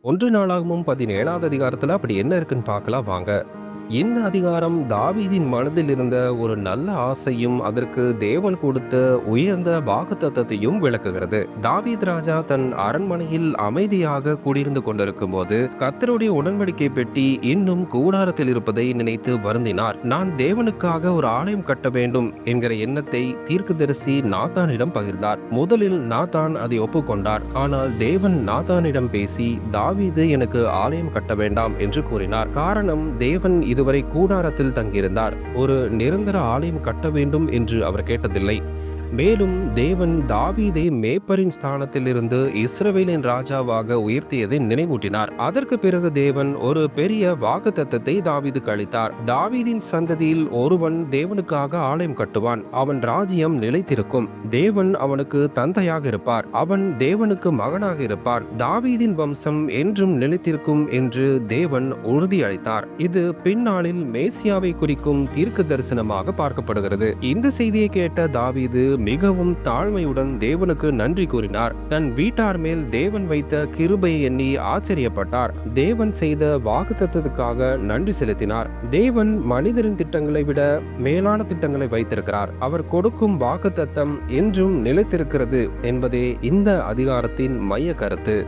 ஒன்று நாளாகமும் 17வது அதிகாரத்துல அப்படி என்ன இருக்குன்னு பார்க்கலாம் வாங்க. இந்த அதிகாரம் தாவீதின் மனதில் இருந்த ஒரு நல்ல ஆசையும் அதற்கு தேவன் கொடுத்த உயர்ந்த வாக்குத்தத்தத்தையும் விளக்குகிறது. தாவீது ராஜா தன் அரண்மனையில் அமைதியாக குடியிருந்து கொண்டிருக்கும் போது கர்த்தருடைய உடன்படிக்கை பெட்டி இன்னும் கூடாரத்தில் இருப்பதை நினைத்து வருந்தினார். நான் தேவனுக்காக ஒரு ஆலயம் கட்ட வேண்டும் என்கிற எண்ணத்தை தீர்க்கதரிசி நாத்தானிடம் பகிர்ந்தார். முதலில் நாத்தான் அதை ஒப்புக்கொண்டார். ஆனால் தேவன் நாத்தானிடம் பேசி தாவீது எனக்கு ஆலயம் கட்ட வேண்டாம் என்று கூறினார். காரணம், தேவன் இதுவரை கூடாரத்தில் தங்கியிருந்தார். ஒரு நிரந்தர ஆலயம் கட்ட வேண்டும் என்று அவர் கேட்டதில்லை. மேலும் தேவன் தாவீதை மேய்ப்பரின் ஸ்தானத்தில் இருந்து இஸ்ரவேலின் ராஜாவாக உயர்த்தியதை நினைவூட்டினார். அதற்கு பிறகு தேவன் ஒரு பெரிய வாக்குத்தத்தத்தை தாவீதுக்கு அளித்தார். தாவீதின் சந்ததியில் ஒருவன் தேவனுக்காக ஆலயம் கட்டுவான். அவன் ராஜ்யம் நிலைத்திருக்கும். தேவன் அவனுக்கு தந்தையாக இருப்பார். அவன் தேவனுக்கு மகனாக இருப்பார். தாவீதின் வம்சம் என்றும் நிலைத்திருக்கும் என்று தேவன் உறுதி அளித்தார். இது பின்னாளில் மேசியாவை குறிக்கும் தீர்க்க தரிசனமாக பார்க்கப்படுகிறது. இந்த செய்தியை கேட்ட தாவீது மிகவும் தாழ்மையுடன் தேவனுக்கு நன்றி கூறினார். தன் வீட்டார் மேல் தேவன் வைத்த கிருபையை எண்ணி ஆச்சரியப்பட்டார். தேவன் செய்த வாக்குத்தத்தத்துக்காக நன்றி செலுத்தினார். தேவன் மனிதரின் திட்டங்களை விட மேலான திட்டங்களை வைத்திருக்கிறார். அவர் கொடுக்கும் வாக்குத்தத்தம் என்றும் நிலைத்திருக்கிறது என்பதே இந்த அதிகாரத்தின் மைய கருத்து.